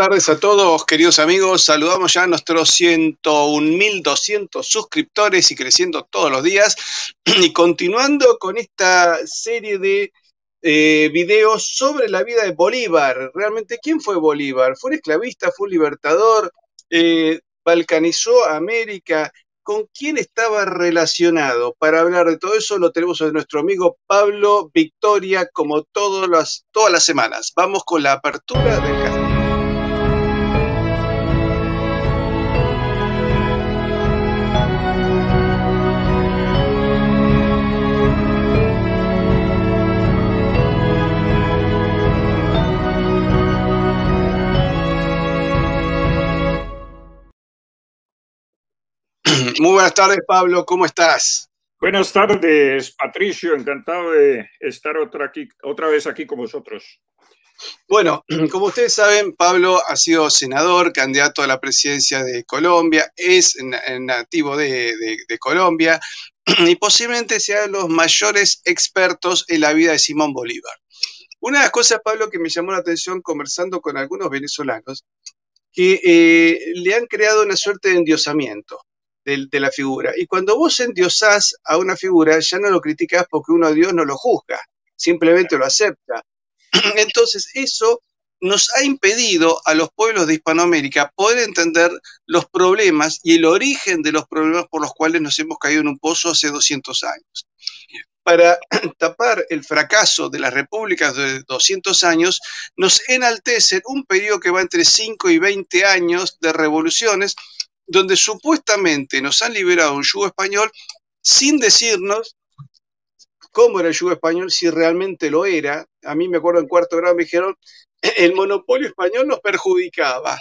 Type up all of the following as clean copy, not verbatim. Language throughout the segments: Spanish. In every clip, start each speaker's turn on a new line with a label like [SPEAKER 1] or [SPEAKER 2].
[SPEAKER 1] tardes a todos, queridos amigos. Saludamos ya a nuestros 101.200 suscriptores y creciendo todos los días. Y continuando con esta serie de videos sobre la vida de Bolívar. Realmente, ¿quién fue Bolívar? ¿Fue un esclavista? ¿Fue un libertador? ¿Balcanizó a América? ¿Con quién estaba relacionado? Para hablar de todo eso lo tenemos a nuestro amigo Pablo Victoria, como todas las semanas. Vamos con la apertura del canal. Muy buenas tardes, Pablo, ¿cómo estás?
[SPEAKER 2] Buenas tardes, Patricio, encantado de estar otra vez aquí con vosotros.
[SPEAKER 1] Bueno, como ustedes saben, Pablo ha sido senador, candidato a la presidencia de Colombia, es nativo de Colombia y posiblemente sea de los mayores expertos en la vida de Simón Bolívar. Una de las cosas, Pablo, que me llamó la atención conversando con algunos venezolanos, que le han creado una suerte de endiosamiento de la figura. Y cuando vos endiosás a una figura, ya no lo criticás porque uno a Dios no lo juzga, simplemente lo acepta. Entonces, eso nos ha impedido a los pueblos de Hispanoamérica poder entender los problemas y el origen de los problemas por los cuales nos hemos caído en un pozo hace 200 años. Para tapar el fracaso de las repúblicas de 200 años, nos enaltecen un periodo que va entre 5 y 20 años de revoluciones, donde supuestamente nos han liberado un yugo español sin decirnos cómo era el yugo español, si realmente lo era. A mí me acuerdo en cuarto grado me dijeron, el monopolio español nos perjudicaba.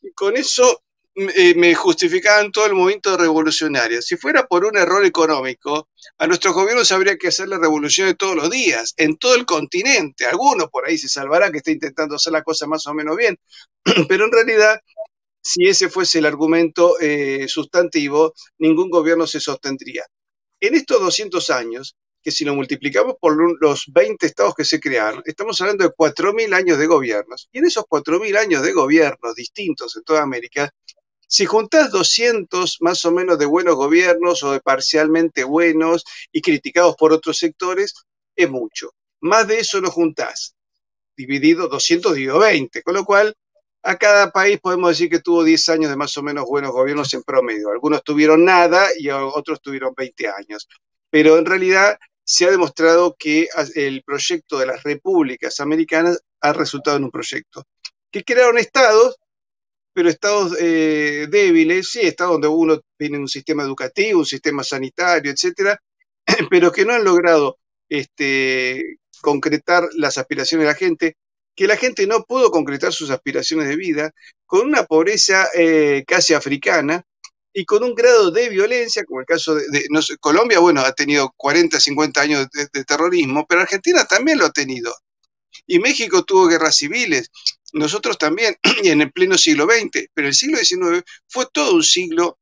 [SPEAKER 1] Y con eso me justificaban todo el movimiento revolucionario. Si fuera por un error económico, a nuestros gobiernos habría que hacerle revoluciones todos los días, en todo el continente. Alguno por ahí se salvará que está intentando hacer la cosa más o menos bien, pero en realidad, si ese fuese el argumento sustantivo, ningún gobierno se sostendría. En estos 200 años, que si lo multiplicamos por los 20 estados que se crearon, estamos hablando de 4.000 años de gobiernos. Y en esos 4.000 años de gobiernos distintos en toda América, si juntás 200 más o menos de buenos gobiernos o de parcialmente buenos y criticados por otros sectores, es mucho. Más de eso no juntás. Dividido 200 dividido 20, con lo cual a cada país podemos decir que tuvo 10 años de más o menos buenos gobiernos en promedio. Algunos tuvieron nada y otros tuvieron 20 años. Pero en realidad se ha demostrado que el proyecto de las repúblicas americanas ha resultado en un proyecto que crearon estados, pero estados débiles, sí, estados donde uno tiene un sistema educativo, un sistema sanitario, etcétera, pero que no han logrado concretar las aspiraciones de la gente, que la gente no pudo concretar sus aspiraciones de vida, con una pobreza casi africana y con un grado de violencia, como el caso no sé, Colombia, bueno, ha tenido 40, 50 años de terrorismo, pero Argentina también lo ha tenido. Y México tuvo guerras civiles, nosotros también, y en el pleno siglo XX, pero el siglo XIX fue todo un siglo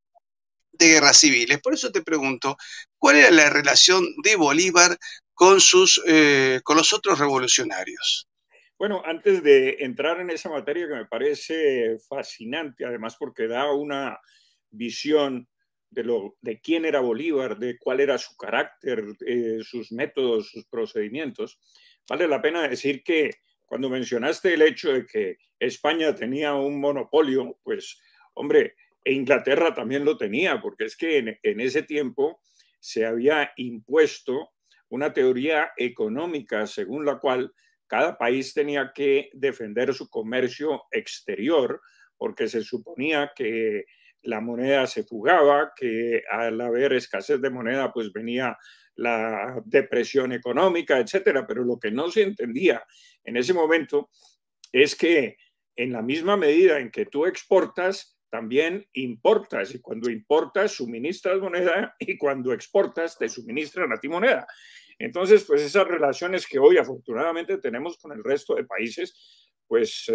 [SPEAKER 1] de guerras civiles. Por eso te pregunto, ¿cuál era la relación de Bolívar con los otros revolucionarios?
[SPEAKER 2] Bueno, antes de entrar en esa materia que me parece fascinante, además porque da una visión de quién era Bolívar, de cuál era su carácter, sus métodos, sus procedimientos, vale la pena decir que cuando mencionaste el hecho de que España tenía un monopolio, pues, hombre, e Inglaterra también lo tenía, porque es que en ese tiempo se había impuesto una teoría económica según la cual cada país tenía que defender su comercio exterior, porque se suponía que la moneda se fugaba, que al haber escasez de moneda, pues venía la depresión económica, etcétera. Pero lo que no se entendía en ese momento es que en la misma medida en que tú exportas, también importas, y cuando importas suministras moneda y cuando exportas te suministran a ti moneda. Entonces, pues esas relaciones que hoy afortunadamente tenemos con el resto de países, pues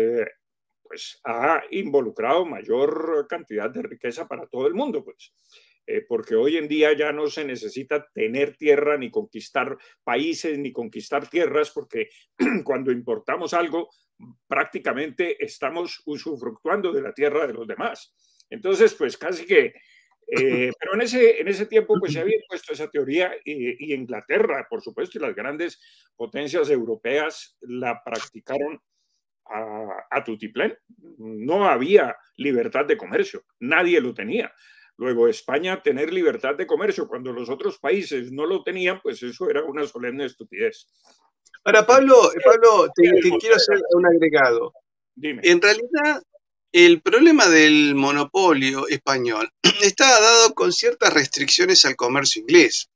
[SPEAKER 2] ha involucrado mayor cantidad de riqueza para todo el mundo, pues. Porque hoy en día ya no se necesita tener tierra ni conquistar países ni conquistar tierras, porque cuando importamos algo prácticamente estamos usufructuando de la tierra de los demás. Entonces, pues casi que pero en ese tiempo pues se había puesto esa teoría y Inglaterra, por supuesto, y las grandes potencias europeas la practicaron a tutiplén. No había libertad de comercio, nadie lo tenía. Luego España tener libertad de comercio cuando los otros países no lo tenían, pues eso era una solemne estupidez.
[SPEAKER 1] Ahora, Pablo, te quiero hacer un agregado.
[SPEAKER 2] Dime.
[SPEAKER 1] En realidad, el problema del monopolio español está dado con ciertas restricciones al comercio inglés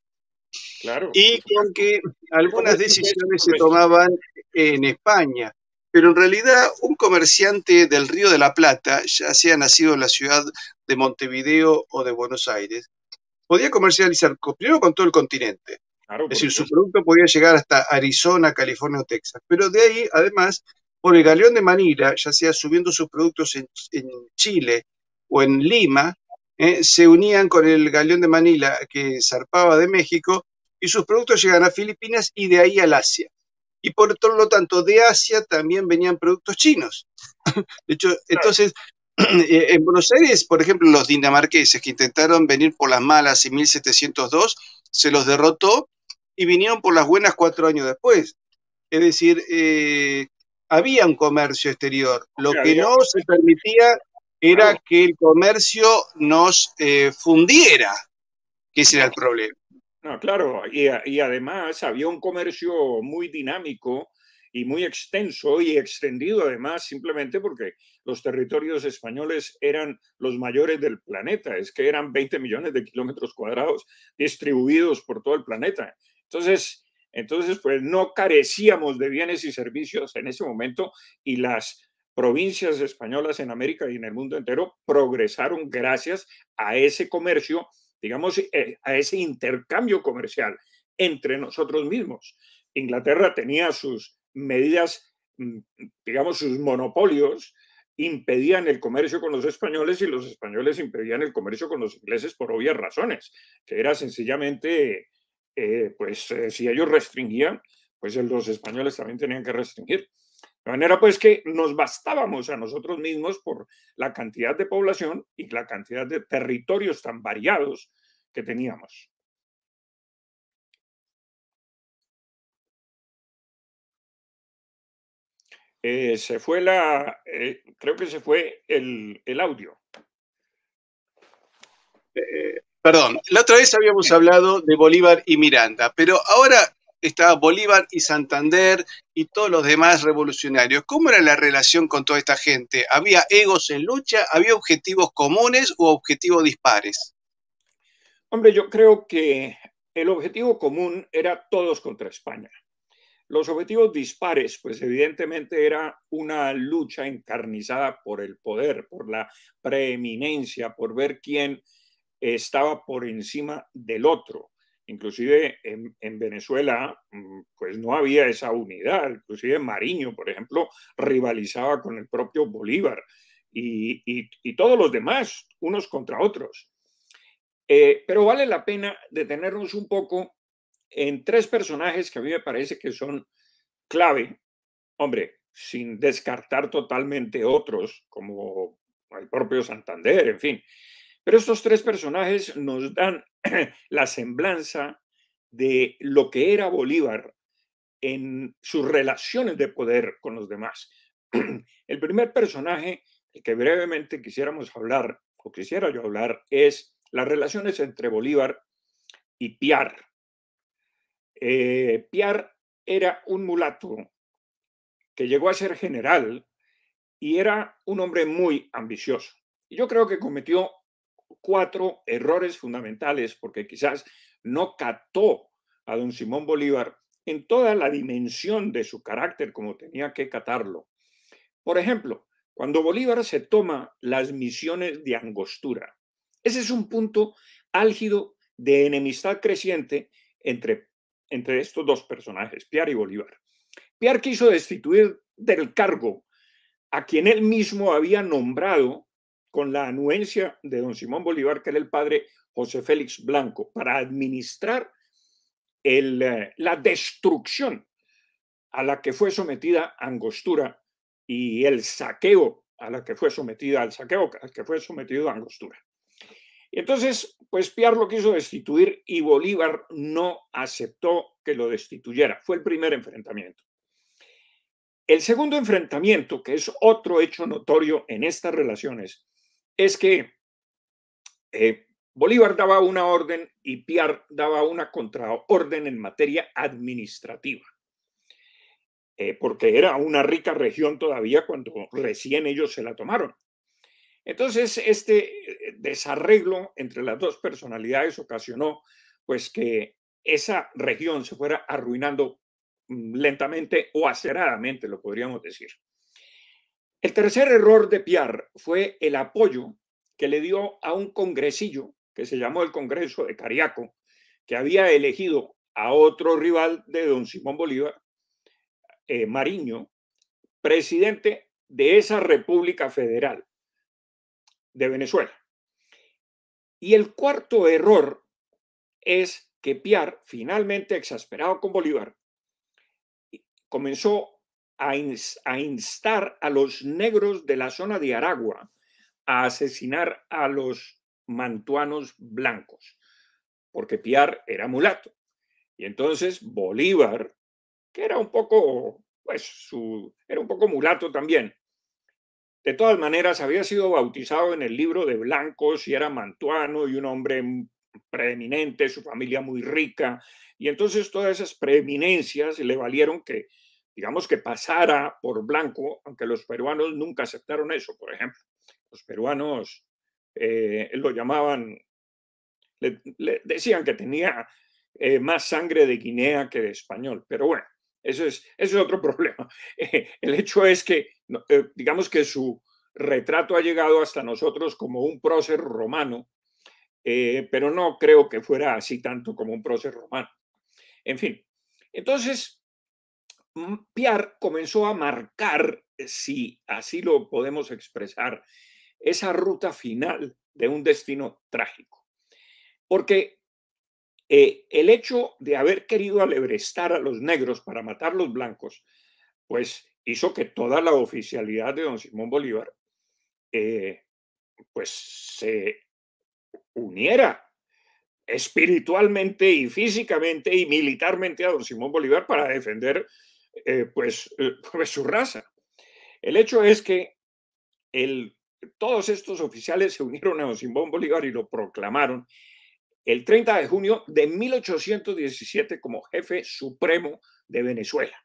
[SPEAKER 2] Claro,
[SPEAKER 1] y
[SPEAKER 2] por
[SPEAKER 1] con
[SPEAKER 2] supuesto.
[SPEAKER 1] que
[SPEAKER 2] El
[SPEAKER 1] algunas
[SPEAKER 2] comercio inglés
[SPEAKER 1] decisiones se
[SPEAKER 2] restringido.
[SPEAKER 1] tomaban en España. Pero en realidad, un comerciante del Río de la Plata, ya sea nacido en la ciudad de Montevideo o de Buenos Aires, podía comercializar primero con todo el continente.
[SPEAKER 2] Claro,
[SPEAKER 1] Es
[SPEAKER 2] por
[SPEAKER 1] decir, su
[SPEAKER 2] supuesto.
[SPEAKER 1] producto podía llegar hasta Arizona, California o Texas. Pero de ahí, además, por el galeón de Manila, ya sea subiendo sus productos en Chile o en Lima, se unían con el galeón de Manila que zarpaba de México y sus productos llegan a Filipinas y de ahí al Asia. Y por otro lo tanto, de Asia también venían productos chinos. De hecho,
[SPEAKER 2] Claro.
[SPEAKER 1] entonces, en Buenos Aires, por ejemplo, los dinamarqueses que intentaron venir por las malas en 1702, se los derrotó y vinieron por las buenas 4 años después. Es decir, había un comercio exterior. Lo que
[SPEAKER 2] Había
[SPEAKER 1] no
[SPEAKER 2] un
[SPEAKER 1] se
[SPEAKER 2] comercio,
[SPEAKER 1] permitía era
[SPEAKER 2] claro.
[SPEAKER 1] que el comercio nos fundiera, que ese era el
[SPEAKER 2] No,
[SPEAKER 1] problema.
[SPEAKER 2] no, claro, y además había un comercio muy dinámico y muy extenso y extendido además simplemente porque los territorios españoles eran los mayores del planeta, es que eran 20 millones de kilómetros cuadrados distribuidos por todo el planeta. Entonces, pues no carecíamos de bienes y servicios en ese momento y las provincias españolas en América y en el mundo entero progresaron gracias a ese comercio, digamos, a ese intercambio comercial entre nosotros mismos. Inglaterra tenía sus medidas, digamos, sus monopolios, impedían el comercio con los españoles y los españoles impedían el comercio con los ingleses por obvias razones, que era sencillamente, si ellos restringían, pues los españoles también tenían que restringir. De manera pues que nos bastábamos a nosotros mismos por la cantidad de población y la cantidad de territorios tan variados que teníamos. Creo que se fue el audio.
[SPEAKER 1] Perdón, la otra vez habíamos hablado de Bolívar y Miranda, pero ahora está Bolívar y Santander y todos los demás revolucionarios. ¿Cómo era la relación con toda esta gente? ¿Había egos en lucha? ¿Había objetivos comunes o objetivos dispares?
[SPEAKER 2] Hombre, yo creo que el objetivo común era todos contra España. Los objetivos dispares, pues evidentemente era una lucha encarnizada por el poder, por la preeminencia, por ver quién estaba por encima del otro. Inclusive en Venezuela, pues no había esa unidad. Inclusive Mariño, por ejemplo, rivalizaba con el propio Bolívar y todos los demás, unos contra otros. Pero vale la pena detenernos un poco en tres personajes que a mí me parece que son clave, hombre, sin descartar totalmente otros, como el propio Santander, en fin. Pero estos tres personajes nos dan la semblanza de lo que era Bolívar en sus relaciones de poder con los demás. El primer personaje del que brevemente quisiéramos hablar, o quisiera yo hablar, es las relaciones entre Bolívar y Piar. Piar era un mulato que llegó a ser general y era un hombre muy ambicioso. Y yo creo que cometió cuatro errores fundamentales porque quizás no cató a don Simón Bolívar en toda la dimensión de su carácter como tenía que catarlo. Por ejemplo, cuando Bolívar se toma las misiones de Angostura, ese es un punto álgido de enemistad creciente entre estos dos personajes, Piar y Bolívar. Piar quiso destituir del cargo a quien él mismo había nombrado con la anuencia de don Simón Bolívar, que era el padre José Félix Blanco, para administrar la destrucción a la que fue sometida Angostura y el saqueo a la que fue sometida, al saqueo al que fue sometido Angostura. Y entonces, pues Piar lo quiso destituir y Bolívar no aceptó que lo destituyera. Fue el primer enfrentamiento. El segundo enfrentamiento, que es otro hecho notorio en estas relaciones, es que Bolívar daba una orden y Piar daba una contraorden en materia administrativa, porque era una rica región todavía cuando recién ellos se la tomaron. Entonces, este desarreglo entre las dos personalidades ocasionó pues que esa región se fuera arruinando lentamente o aceleradamente, lo podríamos decir. El tercer error de Piar fue el apoyo que le dio a un congresillo que se llamó el Congreso de Cariaco, que había elegido a otro rival de don Simón Bolívar, Mariño, presidente de esa República Federal de Venezuela. Y el cuarto error es que Piar, finalmente exasperado con Bolívar, comenzó a instar a los negros de la zona de Aragua a asesinar a los mantuanos blancos, porque Piar era mulato. Y entonces Bolívar, que era un poco, pues, era un poco mulato también, de todas maneras había sido bautizado en el libro de blancos y era mantuano y un hombre preeminente, su familia muy rica, y entonces todas esas preeminencias le valieron que, digamos, que pasara por blanco, aunque los peruanos nunca aceptaron eso, por ejemplo. Los peruanos lo llamaban, le decían que tenía más sangre de Guinea que de español, pero bueno, eso es otro problema. El hecho es que, digamos que su retrato ha llegado hasta nosotros como un prócer romano, pero no creo que fuera así tanto como un prócer romano. En fin, entonces Piar comenzó a marcar, si así lo podemos expresar, esa ruta final de un destino trágico. Porque el hecho de haber querido alebrestar a los negros para matar a los blancos, pues hizo que toda la oficialidad de don Simón Bolívar pues se uniera espiritualmente y físicamente y militarmente a don Simón Bolívar para defender pues su raza. El hecho es que todos estos oficiales se unieron a don Simón Bolívar y lo proclamaron el 30 de junio de 1817 como jefe supremo de Venezuela.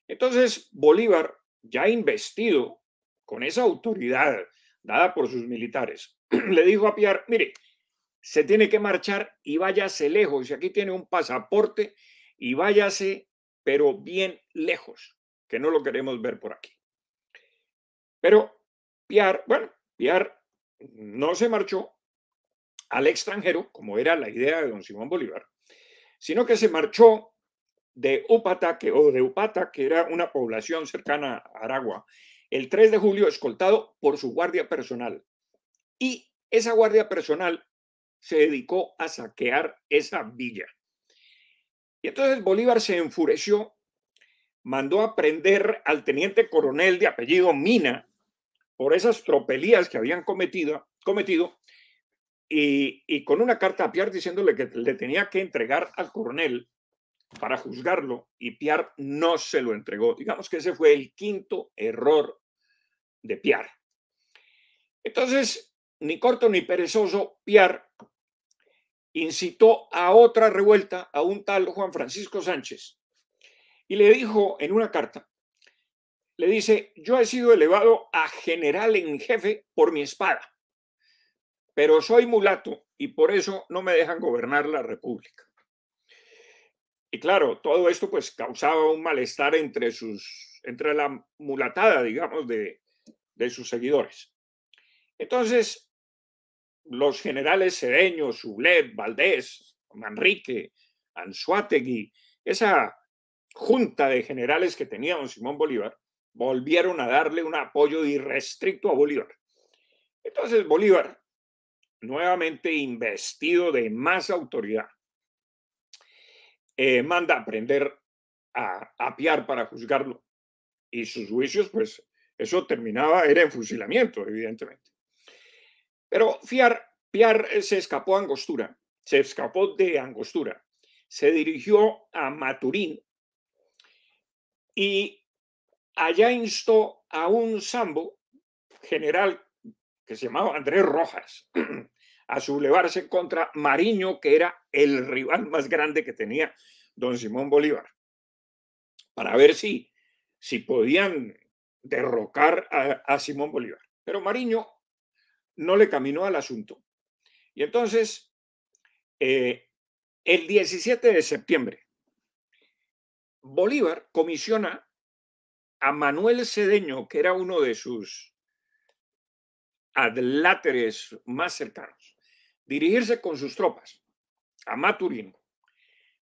[SPEAKER 2] Entonces Bolívar, ya investido con esa autoridad dada por sus militares, le dijo a Piar, mire, se tiene que marchar y váyase lejos. Y aquí tiene un pasaporte y váyase, pero bien lejos, que no lo queremos ver por aquí. Pero Piar no se marchó al extranjero, como era la idea de don Simón Bolívar, sino que se marchó de Upata, que era una población cercana a Aragua, el 3 de julio, escoltado por su guardia personal. Y esa guardia personal se dedicó a saquear esa villa. Y entonces Bolívar se enfureció, mandó a prender al teniente coronel de apellido Mina por esas tropelías que habían cometido y con una carta a Piar diciéndole que le tenía que entregar al coronel para juzgarlo, y Piar no se lo entregó. Digamos que ese fue el quinto error de Piar. Entonces, ni corto ni perezoso, Piar incitó a otra revuelta a un tal Juan Francisco Sánchez y le dijo en una carta, le dice, yo he sido elevado a general en jefe por mi espada, pero soy mulato y por eso no me dejan gobernar la república. Y claro, todo esto pues causaba un malestar entre la mulatada, digamos, de sus seguidores. Entonces, los generales Cedeño, Sublet, Valdés, Manrique, Anzoátegui, esa junta de generales que tenía don Simón Bolívar, volvieron a darle un apoyo irrestricto a Bolívar. Entonces Bolívar, nuevamente investido de más autoridad, manda a prender a Piar para juzgarlo. y sus juicios, pues eso terminaba, era en fusilamiento, evidentemente. Pero Piar se escapó a Angostura, se escapó de Angostura, se dirigió a Maturín y allá instó a un sambo general que se llamaba Andrés Rojas a sublevarse contra Mariño, que era el rival más grande que tenía don Simón Bolívar, para ver si podían derrocar a Simón Bolívar. Pero Mariño no le caminó al asunto. Y entonces, el 17 de septiembre, Bolívar comisiona a Manuel Cedeño, que era uno de sus adláteres más cercanos, dirigirse con sus tropas a Maturín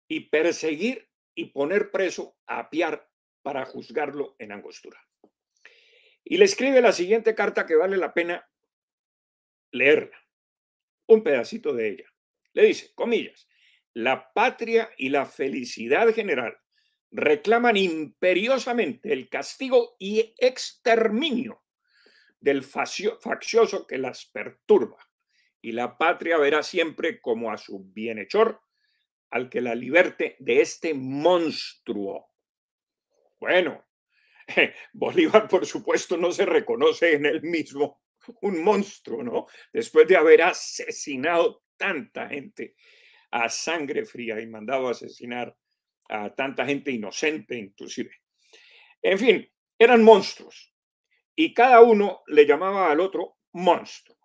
[SPEAKER 2] y perseguir y poner preso a Piar para juzgarlo en Angostura. Y le escribe la siguiente carta que vale la pena leerla, un pedacito de ella. Le dice, comillas, la patria y la felicidad general reclaman imperiosamente el castigo y exterminio del faccioso que las perturba, y la patria verá siempre como a su bienhechor al que la liberte de este monstruo. Bueno, Bolívar, por supuesto, no se reconoce en él mismo un monstruo, ¿no? Después de haber asesinado tanta gente a sangre fría y mandado a asesinar a tanta gente inocente, inclusive. En fin, eran monstruos y cada uno le llamaba al otro monstruo,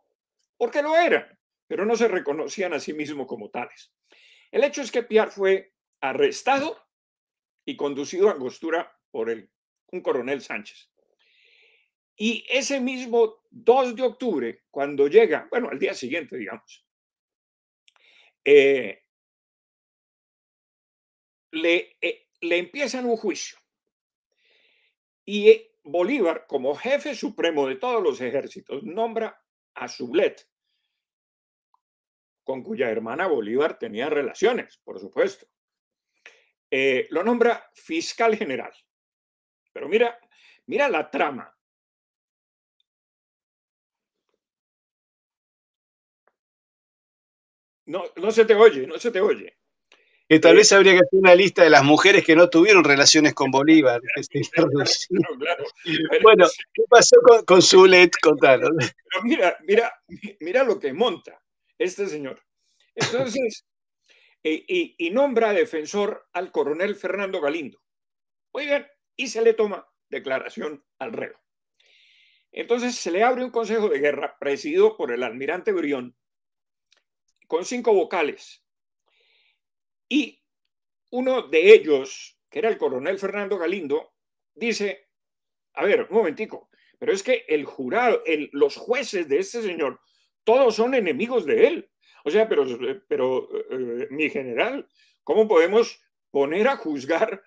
[SPEAKER 2] porque lo eran, pero no se reconocían a sí mismos como tales. El hecho es que Piar fue arrestado y conducido a Angostura por un coronel Sánchez. Y ese mismo 2 de octubre, cuando llega, bueno, al día siguiente, digamos, le empiezan un juicio. Y Bolívar, como jefe supremo de todos los ejércitos, nombra a Sublet, con cuya hermana Bolívar tenía relaciones, por supuesto. Lo nombra fiscal general. Pero mira la trama. No, no se te oye, no se te oye.
[SPEAKER 1] Que tal vez habría que hacer una lista de las mujeres que no tuvieron relaciones con Bolívar.
[SPEAKER 2] Claro, claro.
[SPEAKER 1] Bueno, ¿qué pasó con Zulet? Contanos.
[SPEAKER 2] Pero mira lo que monta este señor. Entonces, y nombra defensor al coronel Fernando Galindo. Oigan, y se le toma declaración al reo. Entonces se le abre un consejo de guerra presidido por el almirante Brión con 5 vocales. Y uno de ellos, que era el coronel Fernando Galindo, dice, a ver, un momentico, pero es que el jurado, los jueces de este señor, todos son enemigos de él. O sea, pero mi general, ¿cómo podemos poner a juzgar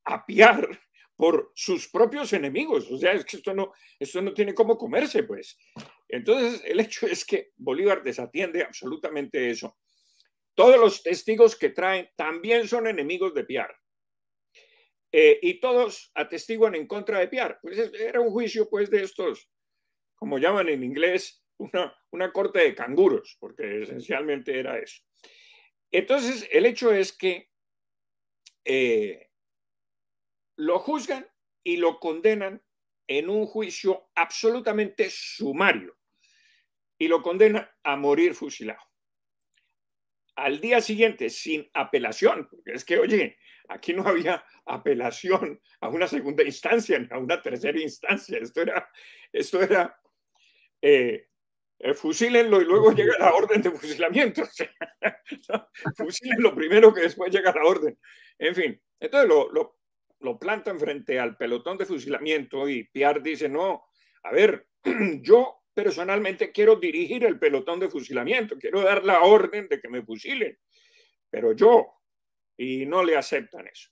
[SPEAKER 2] a Piar por sus propios enemigos? O sea, es que esto no tiene cómo comerse, pues. Entonces, el hecho es que Bolívar desatiende absolutamente eso. Todos los testigos que traen también son enemigos de Piar. Y todos atestiguan en contra de Piar. Pues era un juicio, pues, de estos, como llaman en inglés, una corte de canguros, porque esencialmente era eso. Entonces, el hecho es que lo juzgan y lo condenan en un juicio absolutamente sumario y lo condenan a morir fusilado. Al día siguiente, sin apelación, porque es que, oye, aquí no había apelación a una segunda instancia ni a una tercera instancia. Esto era fusílenlo y luego llega la orden de fusilamiento. O sea, fusílenlo primero que después llega la orden. En fin, entonces lo plantan frente al pelotón de fusilamiento y Piar dice, no, a ver, yo personalmente quiero dirigir el pelotón de fusilamiento, quiero dar la orden de que me fusilen, pero yo, y no le aceptan eso.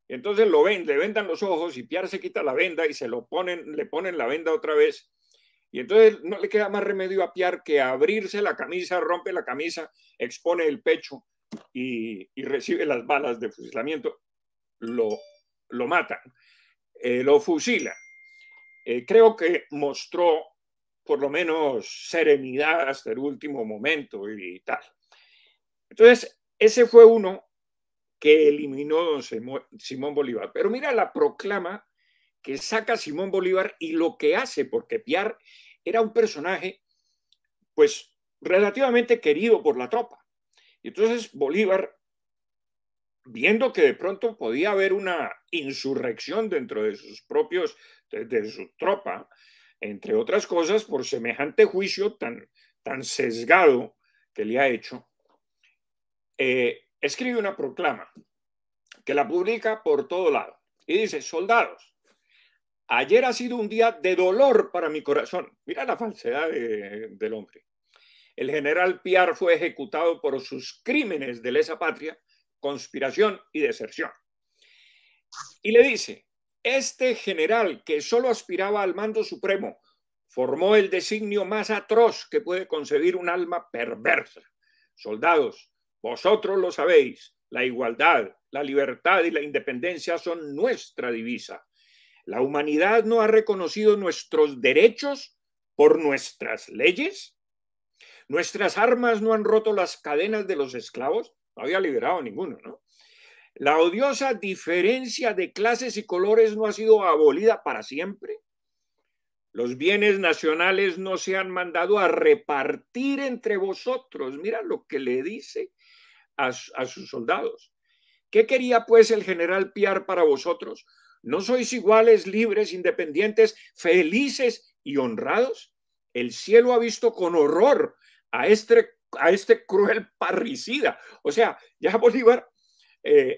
[SPEAKER 2] Y entonces le vendan los ojos y Piar se quita la venda y le ponen la venda otra vez. Y entonces no le queda más remedio a Piar que abrirse la camisa, rompe la camisa, expone el pecho y recibe las balas de fusilamiento. Lo matan. lo fusila. Creo que mostró por lo menos serenidad hasta el último momento y tal. Entonces, ese fue uno que eliminó don Simón Bolívar. Pero mira la proclama que saca Simón Bolívar y lo que hace, porque Piar era un personaje, pues, relativamente querido por la tropa. Y entonces Bolívar, viendo que de pronto podía haber una insurrección dentro de sus propios, de su tropa, entre otras cosas, por semejante juicio tan sesgado que le ha hecho, escribe una proclama que la publica por todo lado y dice: soldados, ayer ha sido un día de dolor para mi corazón. Mira la falsedad del hombre. El general Piar fue ejecutado por sus crímenes de lesa patria, conspiración y deserción. Y le dice: este general que solo aspiraba al mando supremo formó el designio más atroz que puede concebir un alma perversa. Soldados, vosotros lo sabéis, la igualdad, la libertad y la independencia son nuestra divisa. La humanidad no ha reconocido nuestros derechos por nuestras leyes. Nuestras armas no han roto las cadenas de los esclavos. No había liberado ninguno, ¿no? La odiosa diferencia de clases y colores no ha sido abolida para siempre. Los bienes nacionales no se han mandado a repartir entre vosotros. Mira lo que le dice a sus soldados. ¿Qué quería pues el general Piar para vosotros? ¿No sois iguales, libres, independientes, felices y honrados? El cielo ha visto con horror a este cruel parricida. O sea, ya Bolívar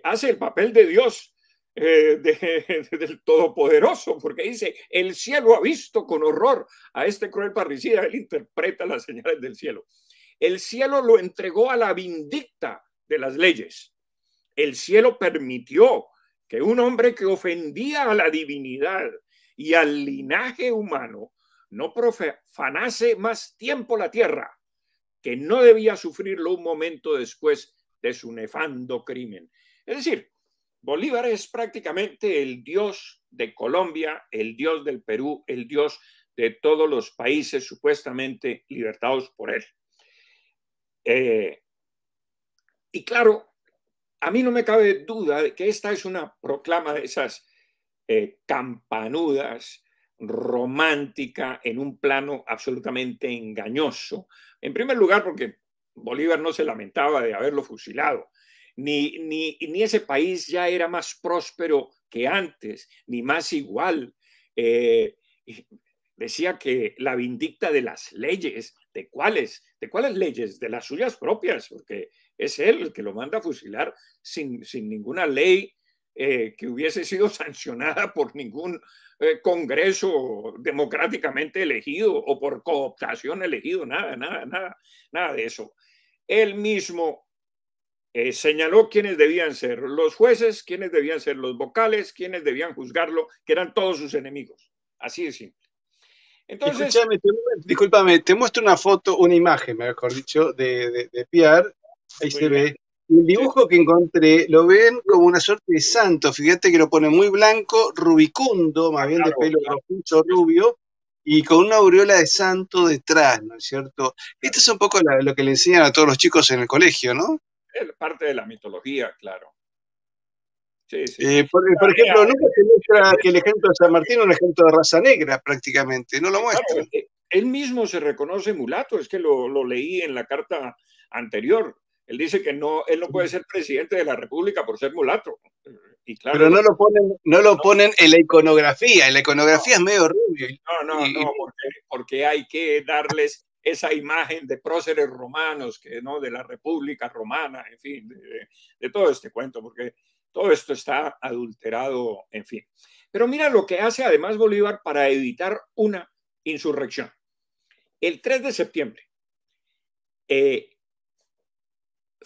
[SPEAKER 2] hace el papel de Dios, del Todopoderoso, porque dice: el cielo ha visto con horror a este cruel parricida. Él interpreta las señales del cielo. El cielo lo entregó a la vindicta de las leyes. El cielo permitió que un hombre que ofendía a la divinidad y al linaje humano no profanase más tiempo la tierra, que no debía sufrirlo un momento después de su nefando crimen. Es decir, Bolívar es prácticamente el dios de Colombia, el dios del Perú, el dios de todos los países supuestamente libertados por él. Y claro, a mí no me cabe duda de que esta es una proclama de esas campanudas, romántica, en un plano absolutamente engañoso. En primer lugar, porque Bolívar no se lamentaba de haberlo fusilado, ni ese país ya era más próspero que antes, ni más igual. Decía que la vindicta de las leyes, ¿de cuáles leyes? De las suyas propias, porque es él el que lo manda a fusilar sin ninguna ley que hubiese sido sancionada por ningún congreso democráticamente elegido o por cooptación elegido, nada de eso. Él mismo señaló quiénes debían ser los jueces, quiénes debían ser los vocales, quiénes debían juzgarlo, que eran todos sus enemigos. Así de simple. Entonces,
[SPEAKER 1] escúchame, discúlpame, te muestro una foto, una imagen, mejor dicho, de Piar. Ahí se ve. El dibujo que encontré lo ven como una suerte de santo. Fíjate que lo pone muy blanco, rubicundo, más bien de pelo rojizo, rubio, y con una aureola de santo detrás, ¿no es cierto? Esto es un poco lo que le enseñan a todos los chicos en el colegio, ¿no?
[SPEAKER 2] Es parte de la mitología, claro. Sí, sí.
[SPEAKER 1] Por ejemplo, nunca se muestra que el ejemplo de San Martín es un ejemplo de raza negra, prácticamente, no lo muestra.
[SPEAKER 2] Claro, él mismo se reconoce mulato, es que lo leí en la carta anterior. Él dice que él no puede ser presidente de la República por ser mulato. Y claro,
[SPEAKER 1] pero no lo ponen en la iconografía. En la iconografía es medio rubio.
[SPEAKER 2] No, porque hay que darles esa imagen de próceres romanos, de la República Romana, en fin, de todo este cuento, porque todo esto está adulterado, en fin. Pero mira lo que hace además Bolívar para evitar una insurrección. El 3 de septiembre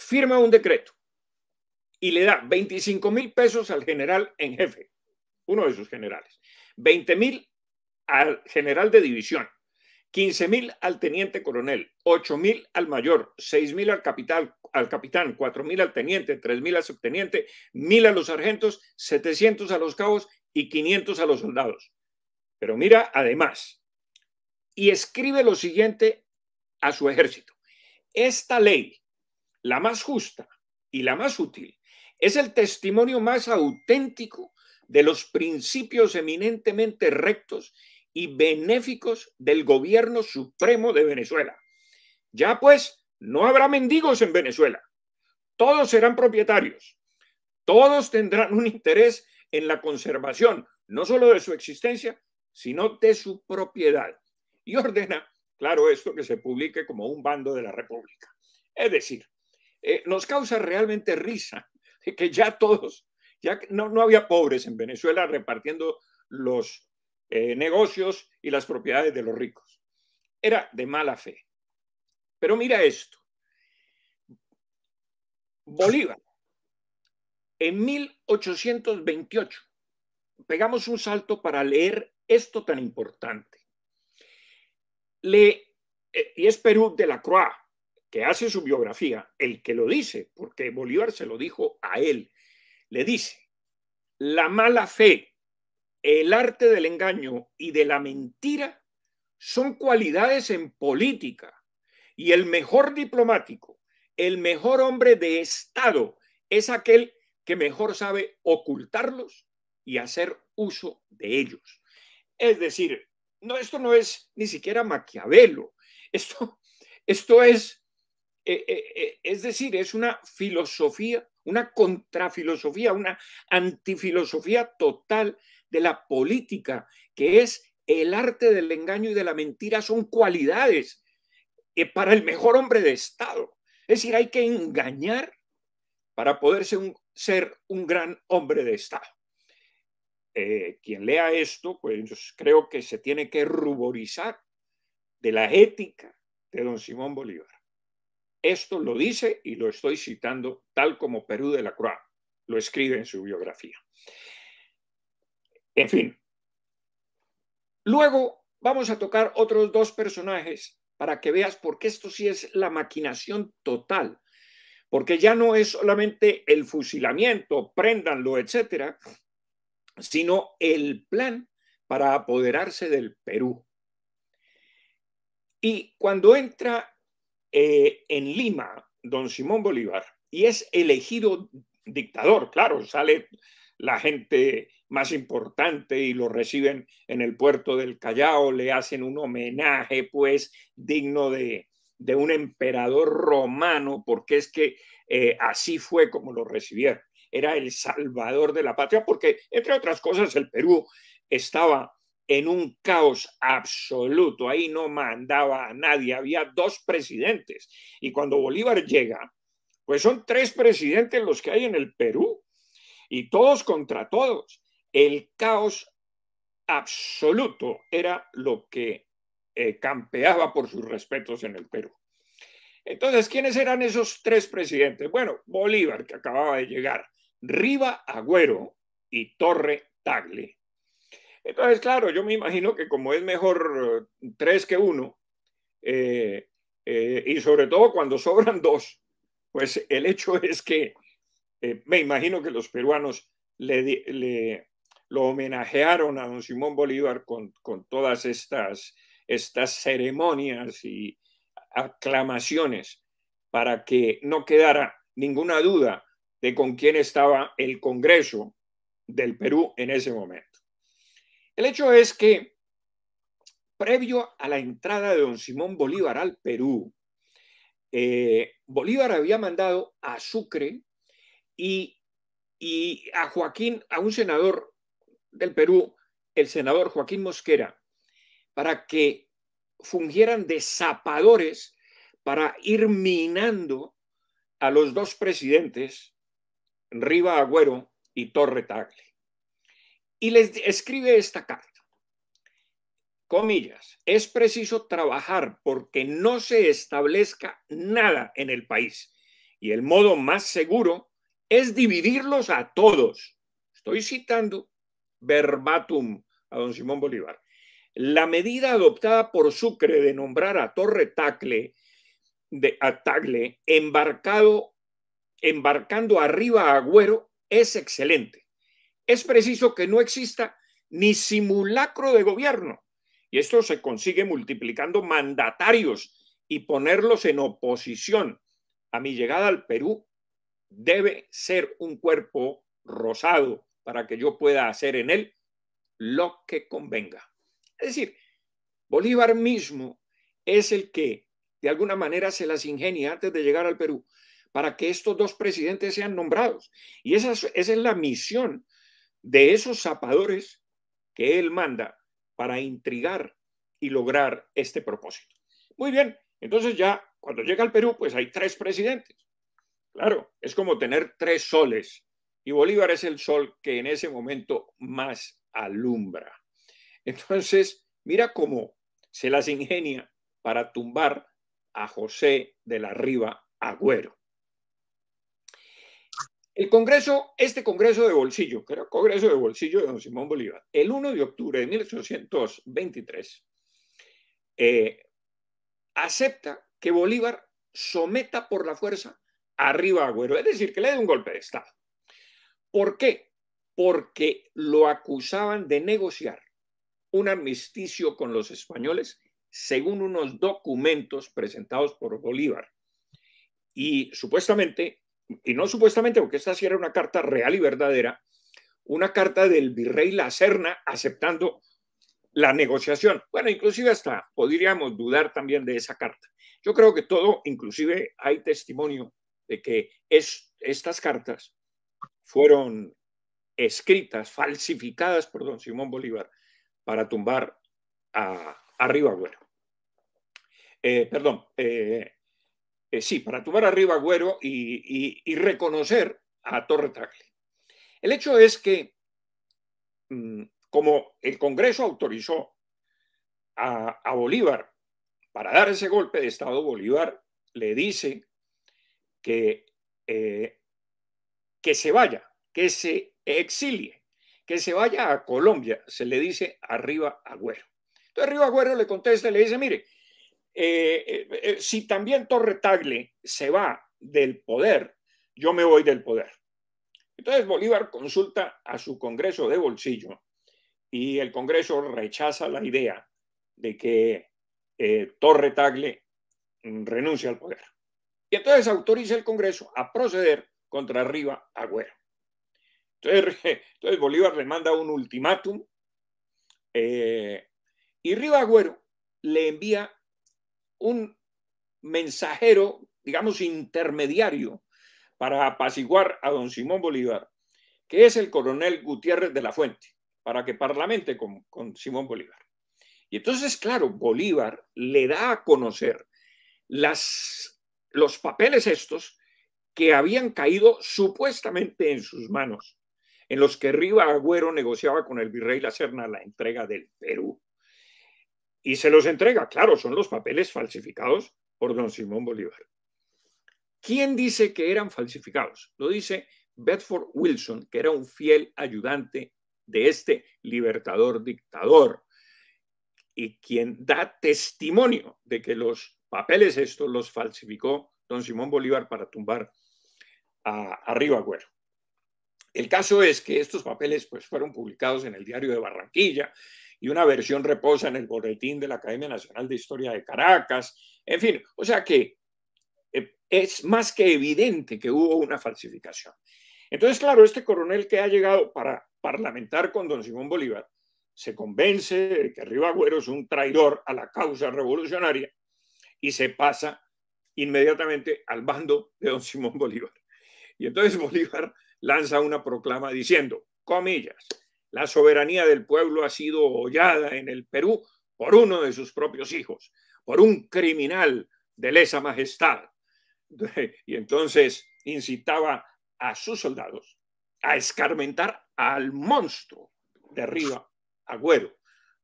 [SPEAKER 2] firma un decreto y le da 25,000 pesos al general en jefe, uno de sus generales, 20,000 al general de división, 15,000 al teniente coronel, 8,000 al mayor, 6,000 al capitán, 4,000 al teniente, 3,000 al subteniente, 1,000 a los sargentos, 700 a los cabos y 500 a los soldados. Pero mira, además, y escribe lo siguiente a su ejército: esta ley, la más justa y la más útil, es el testimonio más auténtico de los principios eminentemente rectos y benéficos del gobierno supremo de Venezuela. Ya pues, no habrá mendigos en Venezuela. Todos serán propietarios. Todos tendrán un interés en la conservación, no solo de su existencia, sino de su propiedad. Y ordena, claro, esto que se publique como un bando de la República. Es decir, nos causa realmente risa que ya todos, ya no había pobres en Venezuela repartiendo los negocios y las propiedades de los ricos. Era de mala fe. Pero mira esto. Bolívar, en 1828, pegamos un salto para leer esto tan importante. Y es Perú de la Croix, que hace su biografía, el que lo dice, porque Bolívar se lo dijo a él. Le dice: la mala fe, el arte del engaño y de la mentira son cualidades en política, y el mejor diplomático, el mejor hombre de Estado, es aquel que mejor sabe ocultarlos y hacer uso de ellos. Es decir, esto no es ni siquiera Maquiavelo, esto es decir, es una filosofía, una contrafilosofía, una antifilosofía total de la política, que es el arte del engaño y de la mentira. Son cualidades para el mejor hombre de Estado. Es decir, hay que engañar para poder ser un gran hombre de Estado. Quien lea esto, pues creo que se tiene que ruborizar de la ética de don Simón Bolívar. Esto lo dice, y lo estoy citando tal como Perú de la Croix lo escribe en su biografía. En fin. Luego vamos a tocar otros dos personajes para que veas por qué esto sí es la maquinación total. Porque ya no es solamente el fusilamiento, préndanlo, etcétera, sino el plan para apoderarse del Perú. Y cuando entra en Lima don Simón Bolívar y es elegido dictador, claro, sale la gente más importante y lo reciben en el puerto del Callao, le hacen un homenaje pues digno de un emperador romano, porque es que así fue como lo recibieron. Era el salvador de la patria, porque entre otras cosas el Perú estaba en un caos absoluto. Ahí no mandaba a nadie, había dos presidentes. Y cuando Bolívar llega, pues son tres presidentes los que hay en el Perú, y todos contra todos. El caos absoluto era lo que campeaba por sus respetos en el Perú. Entonces, ¿quiénes eran esos tres presidentes? Bueno, Bolívar, que acababa de llegar, Riva Agüero y Torre Tagle. Entonces, claro, yo me imagino que como es mejor tres que uno, y sobre todo cuando sobran dos, pues el hecho es que me imagino que los peruanos lo homenajearon a don Simón Bolívar con todas estas ceremonias y aclamaciones para que no quedara ninguna duda de con quién estaba el Congreso del Perú en ese momento. El hecho es que, previo a la entrada de don Simón Bolívar al Perú, Bolívar había mandado a Sucre y a un senador del Perú, el senador Joaquín Mosquera, para que fungieran de zapadores para ir minando a los dos presidentes, Riva Agüero y Torre Tagle. Y les escribe esta carta, comillas: es preciso trabajar porque no se establezca nada en el país y el modo más seguro es dividirlos a todos. Estoy citando verbatim a don Simón Bolívar. La medida adoptada por Sucre de nombrar a Torre Tagle, embarcando arriba a Agüero, es excelente. es preciso que no exista ni simulacro de gobierno. Y esto se consigue multiplicando mandatarios y ponerlos en oposición. A mi llegada al Perú debe ser un cuerpo rosado para que yo pueda hacer en él lo que convenga. Es decir, Bolívar mismo es el que de alguna manera se las ingenia antes de llegar al Perú para que estos dos presidentes sean nombrados. Y esa es la misión de esos zapadores que él manda para intrigar y lograr este propósito. Muy bien, entonces ya cuando llega al Perú, pues hay tres presidentes. Claro, es como tener tres soles y Bolívar es el sol que en ese momento más alumbra. Entonces, mira cómo se las ingenia para tumbar a José de la Riva Agüero. El Congreso, este Congreso de Bolsillo, que era el Congreso de Bolsillo de don Simón Bolívar, el 1 de octubre de 1823, acepta que Bolívar someta por la fuerza a Riva Agüero, es decir, que le dé un golpe de Estado. ¿Por qué? Porque lo acusaban de negociar un armisticio con los españoles según unos documentos presentados por Bolívar. Y supuestamente, y no supuestamente, porque esta sí era una carta real y verdadera, una carta del virrey La Serna aceptando la negociación. Bueno, inclusive hasta podríamos dudar también de esa carta. Yo creo que todo, inclusive hay testimonio de que estas cartas fueron escritas, falsificadas por don Simón Bolívar para tumbar a Riva Agüero. Sí, para tumbar a Riva Agüero y reconocer a Torre Tagle. El hecho es que, como el Congreso autorizó a Bolívar para dar ese golpe de Estado, Bolívar le dice que se vaya, que se exilie, que se vaya a Colombia, se le dice a Riva Agüero. Entonces Riva Agüero le contesta y le dice, mire, si también Torre Tagle se va del poder, yo me voy del poder. Entonces Bolívar consulta a su Congreso de Bolsillo y el Congreso rechaza la idea de que Torre Tagle renuncie al poder. Y entonces autoriza el Congreso a proceder contra Riva Agüero. Entonces Bolívar le manda un ultimátum y Riva Agüero le envía un mensajero, digamos, intermediario para apaciguar a don Simón Bolívar, que es el coronel Gutiérrez de la Fuente, para que parlamente con Simón Bolívar. Y entonces, claro, Bolívar le da a conocer los papeles estos que habían caído supuestamente en sus manos, en los que Riva Agüero negociaba con el virrey La Serna la entrega del Perú. Y se los entrega, claro, son los papeles falsificados por don Simón Bolívar. ¿Quién dice que eran falsificados? Lo dice Bedford Wilson, que era un fiel ayudante de este libertador dictador y quien da testimonio de que los papeles estos los falsificó don Simón Bolívar para tumbar a Riva Agüero. El caso es que estos papeles pues, fueron publicados en el Diario de Barranquilla y una versión reposa en el Boletín de la Academia Nacional de Historia de Caracas. En fin, o sea que es más que evidente que hubo una falsificación. Entonces, claro, este coronel que ha llegado para parlamentar con don Simón Bolívar se convence de que Riva Agüero es un traidor a la causa revolucionaria y se pasa inmediatamente al bando de don Simón Bolívar. Y entonces Bolívar lanza una proclama diciendo, comillas, la soberanía del pueblo ha sido hollada en el Perú por uno de sus propios hijos, por un criminal de lesa majestad. Y entonces incitaba a sus soldados a escarmentar al monstruo de Riva Agüero.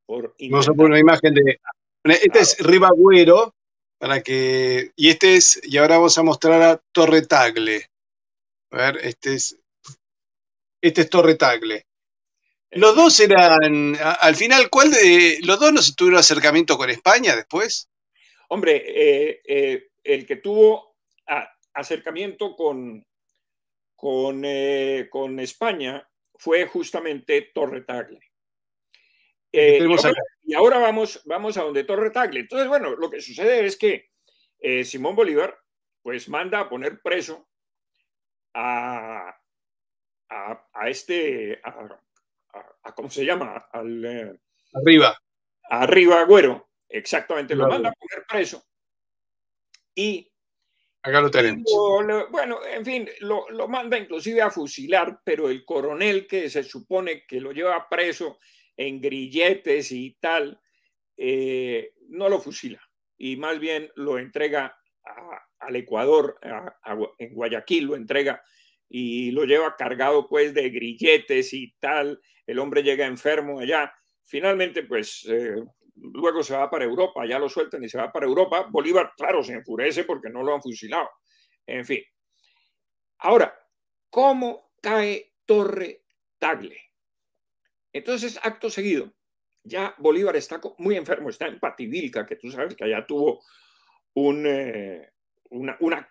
[SPEAKER 1] Vamos a poner una imagen de... Este es Riva Agüero, y ahora vamos a mostrar a Torre Tagle. A ver, este es Torre Tagle. Los dos eran, al final, los dos no se tuvieron acercamiento con España después?
[SPEAKER 2] Hombre, el que tuvo acercamiento con España fue justamente Torre Tagle.
[SPEAKER 1] Tenemos acá.
[SPEAKER 2] Y ahora vamos a donde Torre Tagle. Entonces, bueno, lo que sucede es que Simón Bolívar pues manda a poner preso a ¿cómo se llama?
[SPEAKER 1] Arriba.
[SPEAKER 2] Arriba Agüero, exactamente, lo
[SPEAKER 1] Arriba,
[SPEAKER 2] manda
[SPEAKER 1] Agüero.
[SPEAKER 2] a poner preso y,
[SPEAKER 1] Acá lo tenemos.
[SPEAKER 2] bueno, en fin, lo manda inclusive a fusilar, pero el coronel que se supone que lo lleva preso en grilletes y tal, no lo fusila y más bien lo entrega al Ecuador, en Guayaquil lo entrega y lo lleva cargado pues de grilletes y tal. El hombre llega enfermo allá. Finalmente, pues luego se va para Europa, ya lo sueltan y se va para Europa. Bolívar, claro, se enfurece porque no lo han fusilado. En fin. Ahora, ¿cómo cae Torre Tagle? Entonces, acto seguido, ya Bolívar está muy enfermo, está en Pativilca, que tú sabes que allá tuvo una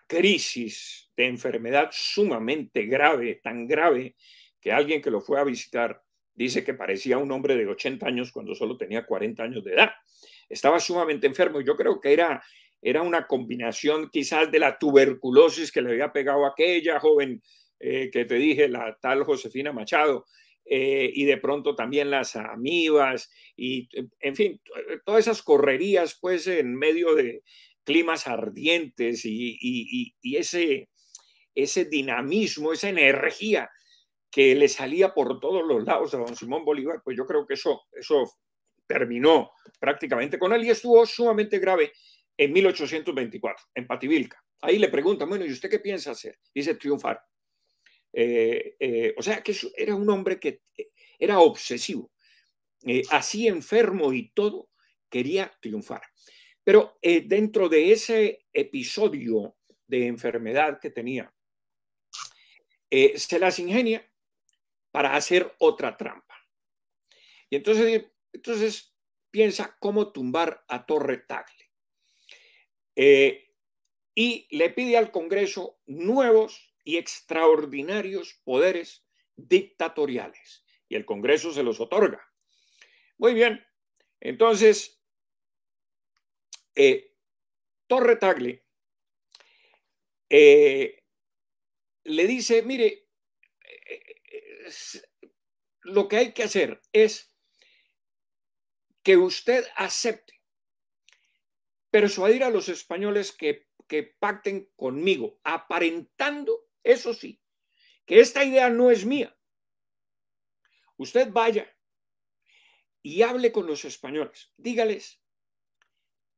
[SPEAKER 2] crisis de enfermedad sumamente grave, tan grave que alguien que lo fue a visitar dice que parecía un hombre de 80 años cuando solo tenía 40 años de edad. Estaba sumamente enfermo y yo creo que era una combinación quizás de la tuberculosis que le había pegado a aquella joven que te dije, la tal Josefina Machado, y de pronto también las amibas y, en fin, todas esas correrías pues en medio de climas ardientes y ese dinamismo, esa energía que le salía por todos los lados a don Simón Bolívar, pues yo creo que eso terminó prácticamente con él y estuvo sumamente grave en 1824, en Pativilca. Ahí le preguntan, bueno, ¿y usted qué piensa hacer? Dice, triunfar. O sea, que era un hombre que era obsesivo. Así enfermo y todo, quería triunfar. Pero dentro de ese episodio de enfermedad que tenía, se las ingenia para hacer otra trampa. Y entonces piensa cómo tumbar a Torre Tagle. Y le pide al Congreso nuevos y extraordinarios poderes dictatoriales. Y el Congreso se los otorga. Muy bien. Entonces, Torre Tagle le dice, mire, lo que hay que hacer es que usted acepte persuadir a los españoles que pacten conmigo, aparentando, eso sí, que esta idea no es mía. Usted vaya y hable con los españoles, dígales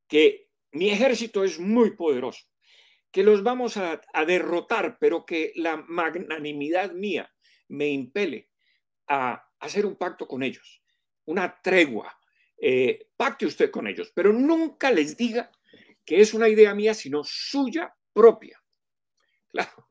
[SPEAKER 2] que mi ejército es muy poderoso, que los vamos a derrotar, pero que la magnanimidad mía me impele a hacer un pacto con ellos, una tregua. Pacte usted con ellos, pero nunca les diga que es una idea mía, sino suya propia. Claro,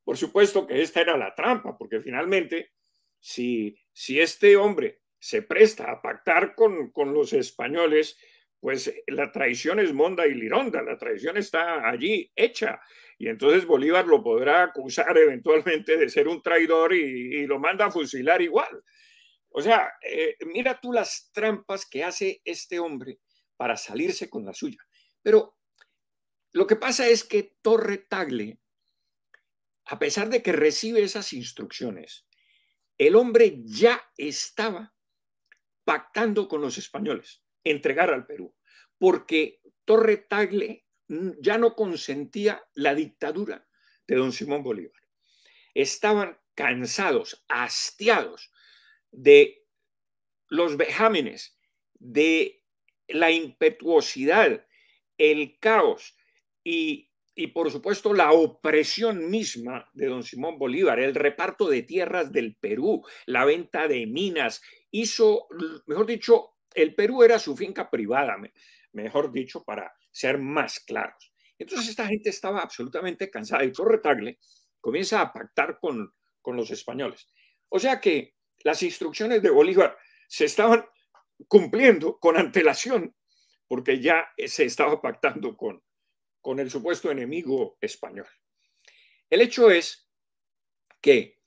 [SPEAKER 2] por supuesto que esta era la trampa, porque finalmente, si este hombre se presta a pactar con los españoles, pues la traición es monda y lironda, la traición está allí hecha. Y entonces Bolívar lo podrá acusar eventualmente de ser un traidor y lo manda a fusilar igual. O sea, mira tú las trampas que hace este hombre para salirse con la suya. Pero lo que pasa es que Torre Tagle, a pesar de que recibe esas instrucciones, el hombre ya estaba pactando con los españoles entregar al Perú, porque Torre Tagle ya no consentía la dictadura de don Simón Bolívar. Estaban cansados, hastiados de los vejámenes, de la impetuosidad, el caos y por supuesto la opresión misma de don Simón Bolívar, el reparto de tierras del Perú, la venta de minas, hizo, mejor dicho, el Perú era su finca privada, mejor dicho, para ser más claros. Entonces esta gente estaba absolutamente cansada y Torre Tagle comienza a pactar con los españoles. O sea que las instrucciones de Bolívar se estaban cumpliendo con antelación porque ya se estaba pactando con el supuesto enemigo español. El hecho es que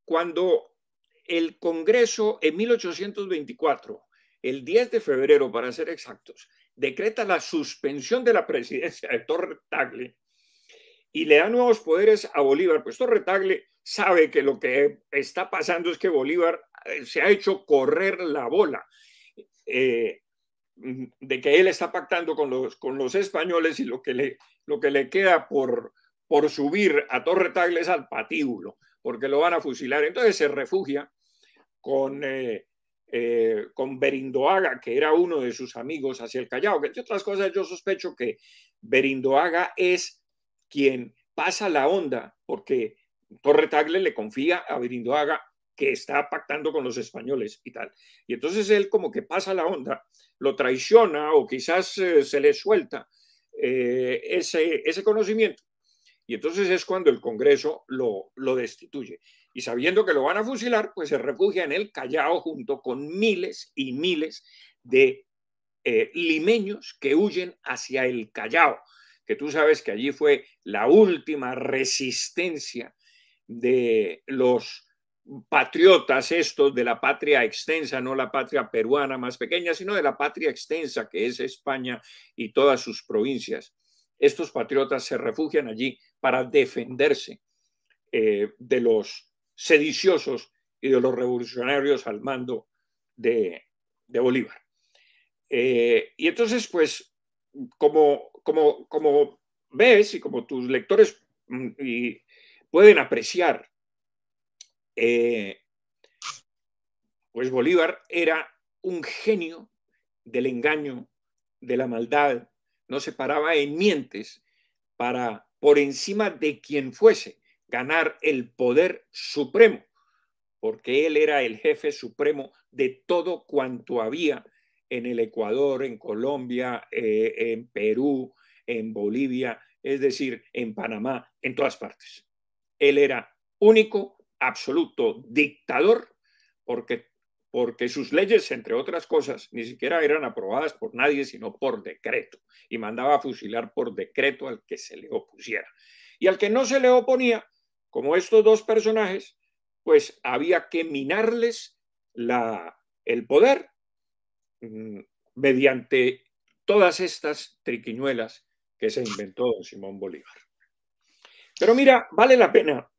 [SPEAKER 2] cuando el Congreso en 1824, el 10 de febrero para ser exactos, decreta la suspensión de la presidencia de Torre Tagle y le da nuevos poderes a Bolívar, pues Torre Tagle sabe que lo que está pasando es que Bolívar se ha hecho correr la bola, de que él está pactando con los españoles y lo que le queda por subir a Torre Tagle es al patíbulo, porque lo van a fusilar. Entonces se refugia con Berindoaga, que era uno de sus amigos, hacia el Callao, que entre otras cosas yo sospecho que Berindoaga es quien pasa la onda, porque Torre Tagle le confía a Berindoaga que está pactando con los españoles y tal. Y entonces él como que pasa la onda, lo traiciona o quizás se le suelta ese conocimiento. Y entonces es cuando el Congreso lo destituye. Y sabiendo que lo van a fusilar, pues se refugia en el Callao junto con miles y miles de limeños que huyen hacia el Callao, que tú sabes que allí fue la última resistencia de los patriotas estos de la patria extensa, no la patria peruana más pequeña, sino de la patria extensa que es España y todas sus provincias. Estos patriotas se refugian allí para defenderse de los sediciosos y de los revolucionarios al mando de Bolívar. Y entonces, pues, como ves y como tus lectores pueden apreciar, pues Bolívar era un genio del engaño, de la maldad, no se paraba en mientes para, por encima de quien fuese, ganar el poder supremo, porque él era el jefe supremo de todo cuanto había en el Ecuador, en Colombia, en Perú, en Bolivia, es decir, en Panamá, en todas partes. Él era único, absoluto dictador, porque sus leyes, entre otras cosas, ni siquiera eran aprobadas por nadie, sino por decreto, y mandaba a fusilar por decreto al que se le opusiera. Y al que no se le oponía, como estos dos personajes, pues había que minarles el poder mediante todas estas triquiñuelas que se inventó don Simón Bolívar. Pero mira, vale la pena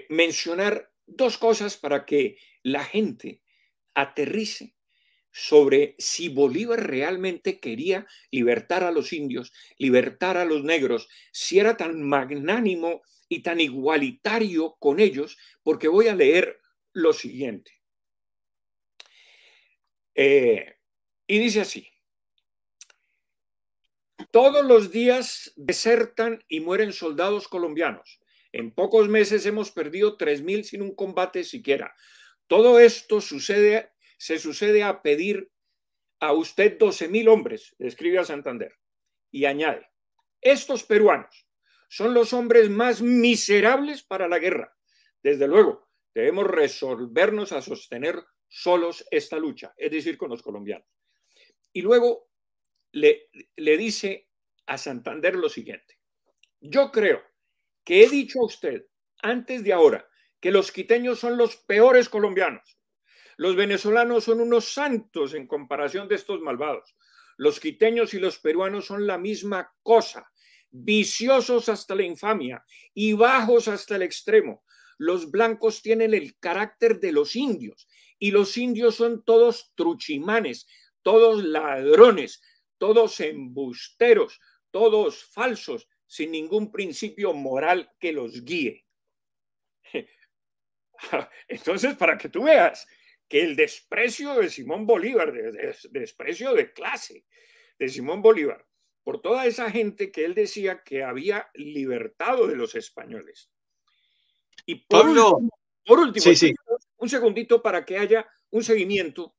[SPEAKER 2] mencionar dos cosas para que la gente aterrice sobre si Bolívar realmente quería libertar a los indios, libertar a los negros, si era tan magnánimo y tan igualitario con ellos, porque voy a leer lo siguiente. Y dice así: todos los días desertan y mueren soldados colombianos. En pocos meses hemos perdido 3.000 sin un combate siquiera. Todo esto se sucede a pedir a usted 12.000 hombres, escribe a Santander, y añade: estos peruanos son los hombres más miserables para la guerra. Desde luego, debemos resolvernos a sostener solos esta lucha, es decir, con los colombianos. Y luego le dice a Santander lo siguiente: yo creo que he dicho a usted antes de ahora que los quiteños son los peores colombianos. Los venezolanos son unos santos en comparación de estos malvados. Los quiteños y los peruanos son la misma cosa, viciosos hasta la infamia y bajos hasta el extremo. Los blancos tienen el carácter de los indios y los indios son todos truchimanes, todos ladrones, todos embusteros, todos falsos, sin ningún principio moral que los guíe. Entonces, para que tú veas que el desprecio de Simón Bolívar, desprecio de clase de Simón Bolívar, por toda esa gente que él decía que había libertado de los españoles. Y por último, sí. Un segundito para que haya un seguimiento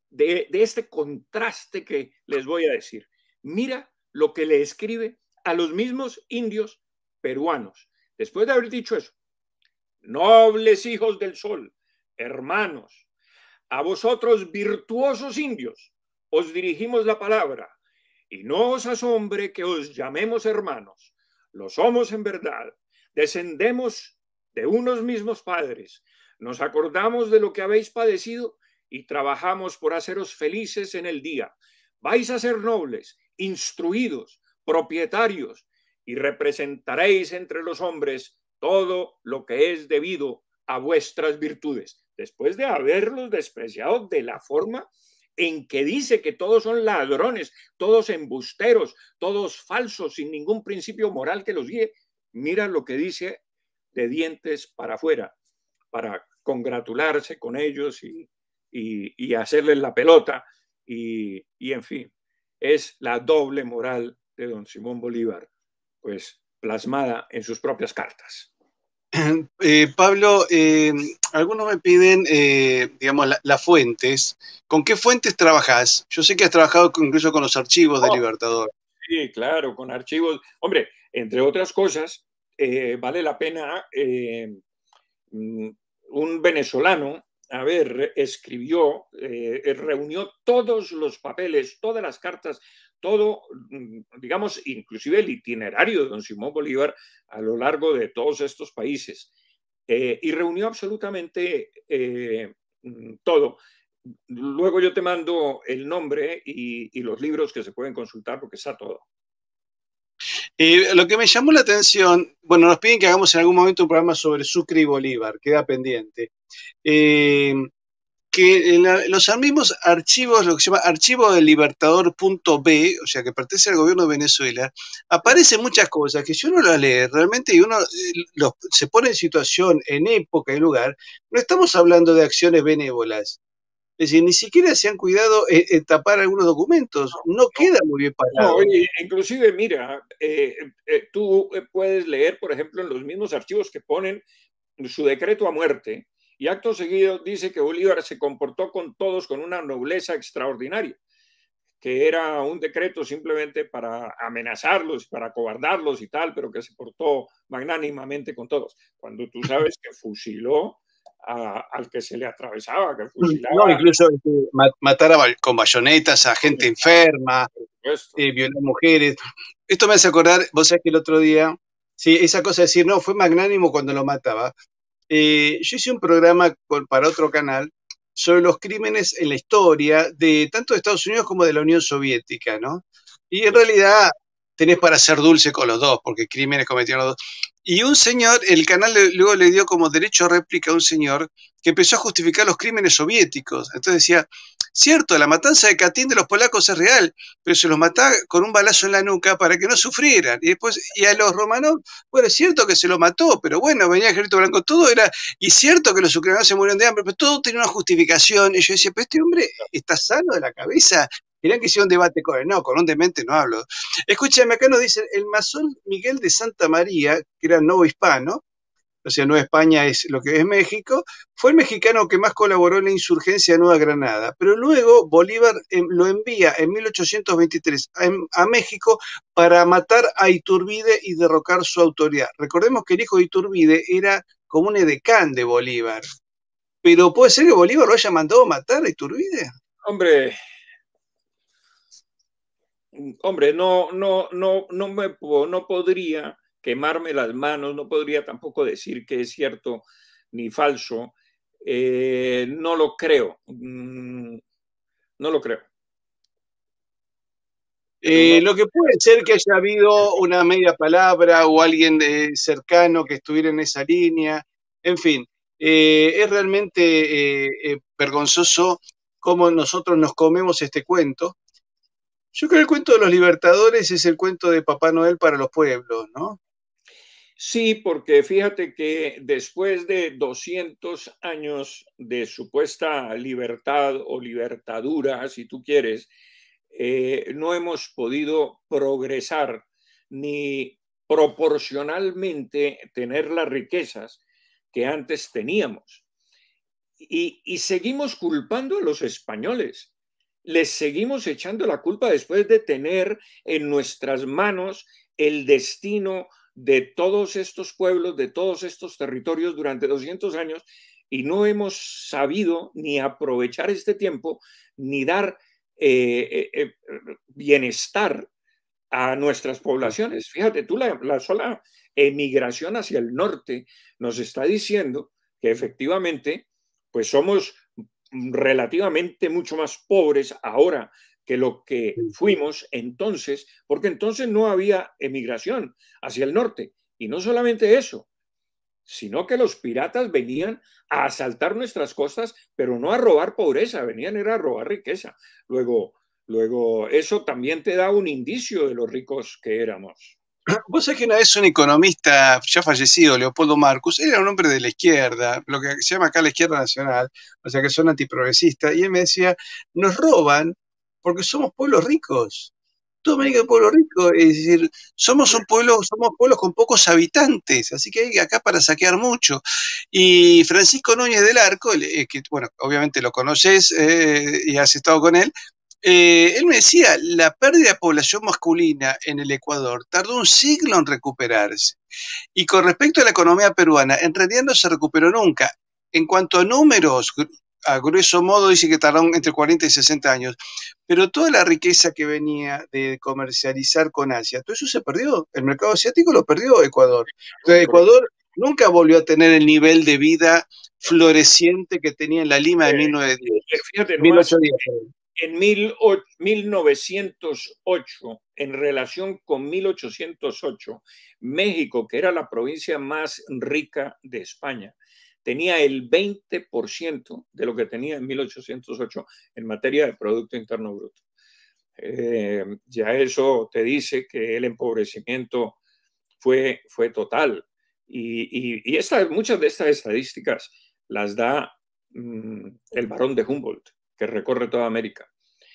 [SPEAKER 2] de este contraste que les voy a decir. Mira lo que le escribe a los mismos indios peruanos. Después de haber dicho eso: nobles hijos del sol, hermanos, a vosotros virtuosos indios, os dirigimos la palabra, y no os asombre que os llamemos hermanos. Lo somos en verdad. descendemos de unos mismos padres, nos acordamos de lo que habéis padecido y trabajamos por haceros felices en el día. Vais a ser nobles, instruidos, propietarios, y representaréis entre los hombres todo lo que es debido a vuestras virtudes, después de haberlos despreciado de la forma en que dice que todos son ladrones, todos embusteros, todos falsos, sin ningún principio moral que los guíe. Mira lo que dice de dientes para afuera, para congratularse con ellos y hacerles la pelota. En fin, es la doble moral de don Simón Bolívar, pues plasmada en sus propias cartas.
[SPEAKER 1] Pablo, algunos me piden, digamos, las fuentes. ¿Con qué fuentes trabajas? Yo sé que has trabajado incluso con los archivos de Libertador.
[SPEAKER 2] Sí, claro, con archivos. Hombre, entre otras cosas, vale la pena, un venezolano, a ver, escribió, reunió todos los papeles, todas las cartas, todo, digamos, inclusive el itinerario de don Simón Bolívar a lo largo de todos estos países, y reunió absolutamente todo. Luego yo te mando el nombre y los libros que se pueden consultar porque está todo.
[SPEAKER 1] Lo que me llamó la atención, bueno, nos piden que hagamos en algún momento un programa sobre Sucre y Bolívar, queda pendiente. Que en los mismos archivos, lo que se llama archivo del libertador.b, o sea, que pertenece al gobierno de Venezuela, aparecen muchas cosas que si uno las lee realmente y uno se pone en situación, en época y lugar, no estamos hablando de acciones benévolas. Es decir, ni siquiera se han cuidado en tapar algunos documentos. No queda muy bien parado.
[SPEAKER 2] No, inclusive, mira, tú puedes leer, por ejemplo, en los mismos archivos que ponen su decreto a muerte, y acto seguido dice que Bolívar se comportó con todos con una nobleza extraordinaria, que era un decreto simplemente para amenazarlos, para cobardarlos y tal, pero que se portó magnánimamente con todos. Cuando tú sabes que fusiló al que se le atravesaba, que fusilaba.
[SPEAKER 1] No, incluso matar con bayonetas a gente enferma, violar mujeres. Esto me hace acordar, vos sabés que el otro día, sí, esa cosa de decir, no, fue magnánimo cuando lo mataba. Yo hice un programa para otro canal sobre los crímenes en la historia de tanto de Estados Unidos como de la Unión Soviética, ¿no? Y en realidad tenés para ser dulce con los dos, porque crímenes cometieron los dos. Y un señor, el canal luego le dio como derecho a réplica a un señor que empezó a justificar los crímenes soviéticos. Entonces decía, cierto, la matanza de Katyn de los polacos es real, pero se los mataba con un balazo en la nuca para que no sufrieran. Y después, y a los romanos, bueno, es cierto que se lo mató, pero bueno, venía el ejército blanco, todo era, y cierto que los ucranianos se murieron de hambre, pero todo tenía una justificación. Y yo decía, pero este hombre está sano de la cabeza. Querían que hiciera un debate con él. No, con un demente no hablo. Escúchame, acá nos dicen, el masón Miguel de Santa María, que era novo hispano, o sea, Nueva España es lo que es México, fue el mexicano que más colaboró en la insurgencia de Nueva Granada, pero luego Bolívar lo envía en 1823 a México para matar a Iturbide y derrocar su autoridad. Recordemos que el hijo de Iturbide era como un edecán de Bolívar, pero ¿puede ser que Bolívar lo haya mandado a matar a Iturbide?
[SPEAKER 2] Hombre, no podría quemarme las manos, no podría tampoco decir que es cierto ni falso. No lo creo. No lo creo.
[SPEAKER 1] Lo que puede ser que haya habido una media palabra o alguien cercano que estuviera en esa línea. En fin, es realmente vergonzoso cómo nosotros nos comemos este cuento. Yo creo que el cuento de los libertadores es el cuento de Papá Noel para los pueblos, ¿no?
[SPEAKER 2] Sí, porque fíjate que después de 200 años de supuesta libertad o libertadura, si tú quieres, no hemos podido progresar ni proporcionalmente tener las riquezas que antes teníamos. Y seguimos culpando a los españoles. Les seguimos echando la culpa después de tener en nuestras manos el destino de todos estos pueblos, de todos estos territorios durante 200 años, y no hemos sabido ni aprovechar este tiempo, ni dar bienestar a nuestras poblaciones. Fíjate, tú la sola emigración hacia el norte, nos está diciendo que efectivamente pues somos relativamente mucho más pobres ahora que lo que fuimos entonces, porque entonces no había emigración hacia el norte. Y no solamente eso, sino que los piratas venían a asaltar nuestras costas, pero no a robar pobreza, venían era a robar riqueza. Luego eso también te da un indicio de los ricos que éramos.
[SPEAKER 1] Vos sabés que una vez un economista ya fallecido, Leopoldo Marcus, él era un hombre de la izquierda, lo que se llama acá la izquierda nacional, o sea que son antiprogresistas, y él me decía, nos roban porque somos pueblos ricos. Toda América es un pueblo rico, es decir, somos pueblos con pocos habitantes, así que hay acá para saquear mucho. Y Francisco Núñez del Arco, que bueno, obviamente lo conoces y has estado con él me decía, la pérdida de población masculina en el Ecuador tardó un siglo en recuperarse. Y con respecto a la economía peruana, en realidad no se recuperó nunca. En cuanto a números, a grueso modo dice que tardaron entre 40 y 60 años, pero toda la riqueza que venía de comercializar con Asia, todo eso se perdió. El mercado asiático lo perdió Ecuador. Entonces Ecuador nunca volvió a tener el nivel de vida floreciente que tenía en la Lima de 1910.
[SPEAKER 2] Fíjate nomás,
[SPEAKER 1] 1810.
[SPEAKER 2] en 1908, en relación con 1808, México, que era la provincia más rica de España, tenía el 20% de lo que tenía en 1808 en materia de Producto Interno Bruto. Ya eso te dice que el empobrecimiento fue total. Y muchas de estas estadísticas las da el Barón de Humboldt, que recorre toda América.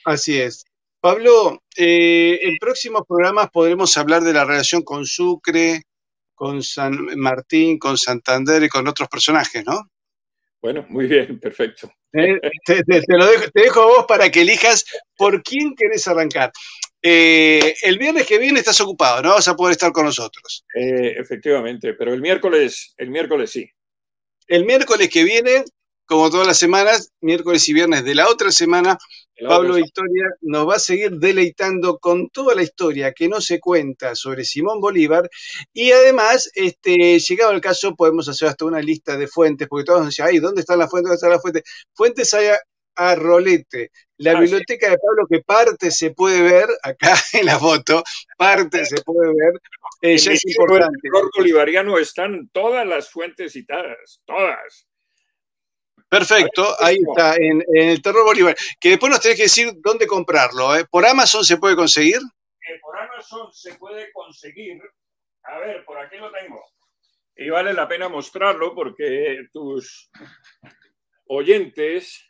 [SPEAKER 1] Así es. Pablo, en próximos programas podremos hablar de la relación con Sucre, con San Martín, con Santander y con otros personajes, ¿no?
[SPEAKER 2] Bueno, muy bien, perfecto.
[SPEAKER 1] Te dejo a vos para que elijas por quién querés arrancar. El viernes que viene estás ocupado, no vas a poder estar con nosotros.
[SPEAKER 2] Efectivamente, pero el miércoles sí.
[SPEAKER 1] El miércoles que viene, como todas las semanas, miércoles y viernes de la otra semana, Pablo Victoria nos va a seguir deleitando con toda la historia que no se cuenta sobre Simón Bolívar y además, llegado el caso, podemos hacer hasta una lista de fuentes, porque todos nos decían, ay, ¿dónde están las fuentes? ¿Dónde están las fuentes? Fuentes hay a rolete. La biblioteca de Pablo, que parte se puede ver, acá en la foto, parte se puede ver, ya es importante.
[SPEAKER 2] En el terror bolivariano están todas las fuentes citadas, todas.
[SPEAKER 1] Perfecto, ahí está, en el terror bolivariano. Que después nos tenés que decir dónde comprarlo. ¿Por Amazon se puede conseguir?
[SPEAKER 2] Por Amazon se puede conseguir. A ver, por aquí lo tengo. Y vale la pena mostrarlo porque tus oyentes...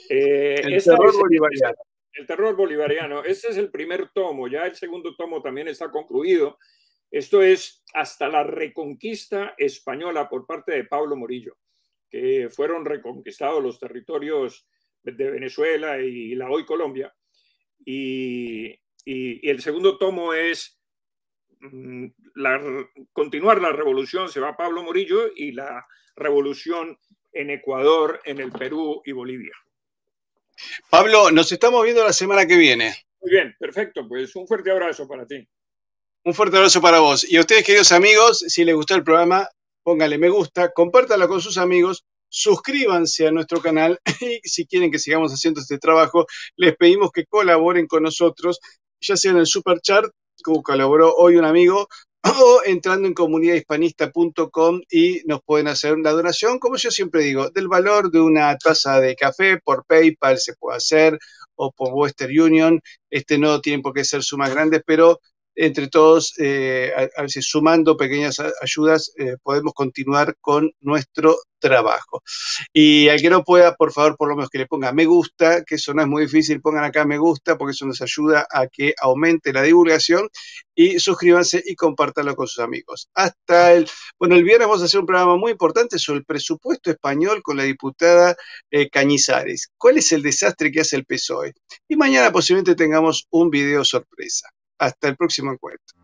[SPEAKER 1] el terror bolivariano.
[SPEAKER 2] El terror bolivariano. Este es el primer tomo, ya el segundo tomo también está concluido. Esto es hasta la reconquista española por parte de Pablo Morillo, que fueron reconquistados los territorios de Venezuela y la hoy Colombia. Y el segundo tomo es continuar la revolución, se va Pablo Morillo, y la revolución en Ecuador, en el Perú y Bolivia.
[SPEAKER 1] Pablo, nos estamos viendo la semana que viene.
[SPEAKER 2] Muy bien, perfecto. Pues un fuerte abrazo para ti.
[SPEAKER 1] Un fuerte abrazo para vos. Y a ustedes, queridos amigos, si les gustó el programa, pónganle me gusta, compártanlo con sus amigos, suscríbanse a nuestro canal y si quieren que sigamos haciendo este trabajo, les pedimos que colaboren con nosotros, ya sea en el Super Chat, como colaboró hoy un amigo, o entrando en comunidadhispanista.com y nos pueden hacer una donación, como yo siempre digo, del valor de una taza de café por PayPal se puede hacer, o por Western Union. No tienen por qué ser sumas grandes, pero entre todos, a veces sumando pequeñas ayudas, podemos continuar con nuestro trabajo. Y al que no pueda, por favor, por lo menos que le ponga me gusta, que eso no es muy difícil, pongan acá me gusta, porque eso nos ayuda a que aumente la divulgación, y suscríbanse y compártanlo con sus amigos. El viernes vamos a hacer un programa muy importante sobre el presupuesto español con la diputada Cañizares. ¿Cuál es el desastre que hace el PSOE? Y mañana posiblemente tengamos un video sorpresa. Hasta el próximo encuentro.